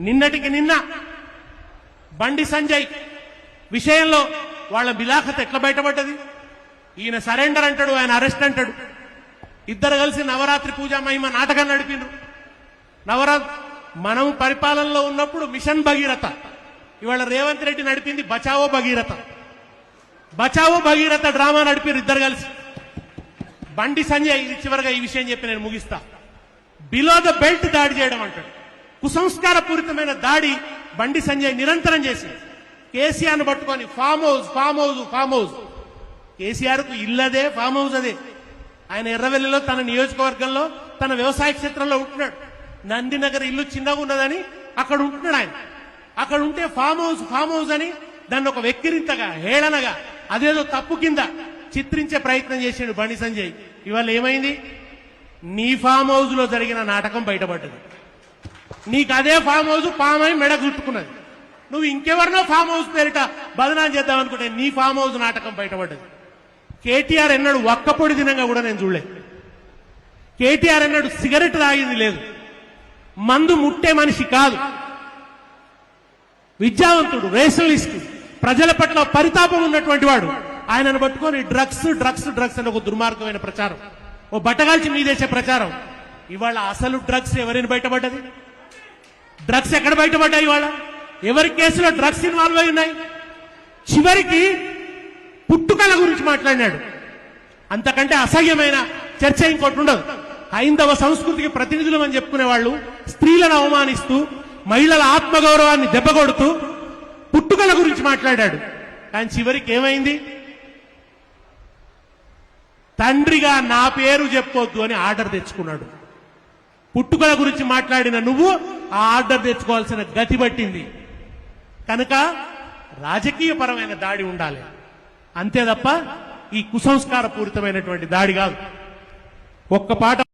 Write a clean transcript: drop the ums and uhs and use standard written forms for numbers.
నిన్నటికి నిన్న బండి సంజయ్ విషయంలో వాళ్ళ బిలాఖత ఎట్లా బయటపడ్డది? ఈయన సరెండర్ అంటాడు, ఆయన అరెస్ట్ అంటాడు. ఇద్దరు కలిసి నవరాత్రి పూజా మహిమ నాటకం నడిపిండ్రు. మనం పరిపాలనలో ఉన్నప్పుడు మిషన్ భగీరథ, ఇవాళ రేవంత్ రెడ్డి నడిపింది బచావో భగీరథ. బచావో భగీరథ డ్రామా నడిపారు ఇద్దరు కలిసి. బండి సంజయ్ ఇది చివరిగా ఈ విషయం చెప్పి నేను ముగిస్తా. బిలో ద బెల్ట్ దాడి చేయడం అంటాడు. కుసంస్కార పూరితమైన దాడి బండి సంజయ్ నిరంతరం చేసింది. కేసీఆర్ను పట్టుకొని farm house farm house farm house. కేసీఆర్కు ఇల్లదే ఫామ్ హౌస్ అదే. ఆయన ఎర్రవెల్లిలో తన నియోజకవర్గంలో తన వ్యవసాయ క్షేత్రంలో ఉంటున్నాడు. నందినగర్ ఇల్లు చిన్నగా ఉన్నదని అక్కడ ఉంటున్నాడు ఆయన. అక్కడ ఉంటే ఫామ్ హౌస్ అని దాన్ని ఒక వెక్కిరింతగా హేళనగా అదేదో తప్పు కింద చిత్రించే ప్రయత్నం చేశాడు బండి సంజయ్. ఇవాళ ఏమైంది? నీ ఫామ్ హౌస్ లో జరిగిన నాటకం బయటపడ్డది. నీకు అదే ఫామ్ హౌస్ పామై మెడ చుట్టుకున్నది. నువ్వు ఇంకెవరినో ఫామ్ హౌస్ పేరిట బదనాం చేద్దాం అనుకుంటే నీ ఫామ్ హౌస్ నాటకం బయటపడ్డది. కేటీఆర్ ఎన్నాడు ఒక్కపొడి దినంగా కూడా నేను చూడలేదు. కేటీఆర్ ఎన్నాడు సిగరెట్ తాగింది లేదు. మందు ముట్టే మనిషి కాదు. విద్యావంతుడు, రేషనలిస్ట్, ప్రజల పట్ల పరితాపం ఉన్నటువంటి వాడు. ఆయనను పట్టుకొని డ్రగ్స్ డ్రగ్స్ డ్రగ్స్ అని ఒక దుర్మార్గమైన ప్రచారం, ఓ బట్టగాల్చి మీదేసే ప్రచారం. ఇవాళ అసలు డ్రగ్స్ ఎవరిని బయటపడ్డది? డ్రగ్స్ ఎక్కడ బయటపడ్డాయి? ఇవాళ ఎవరి కేసులో డ్రగ్స్ ఇన్వాల్వ్ అయి ఉన్నాయి? చివరికి పుట్టుకల గురించి మాట్లాడినాడు. అంతకంటే అసహ్యమైన చర్చ ఇంకోటి ఉండదు. హైందవ సంస్కృతికి ప్రతినిధులు అని చెప్పుకునే వాళ్ళు స్త్రీలను అవమానిస్తూ మహిళల ఆత్మగౌరవాన్ని దెబ్బకొడుతూ పుట్టుకల గురించి మాట్లాడాడు. కానీ చివరికి ఏమైంది? తండ్రిగా నా పేరు చెప్పొద్దు అని ఆర్డర్ తెచ్చుకున్నాడు. పుట్టుకల గురించి మాట్లాడిన నువ్వు ఆ ఆర్డర్ తెచ్చుకోవాల్సిన గతి పట్టింది. కనుక రాజకీయపరమైన దాడి ఉండాలి, అంతే తప్ప ఈ కుసంస్కార పూరితమైనటువంటి దాడి కాదు. ఒక్క పాట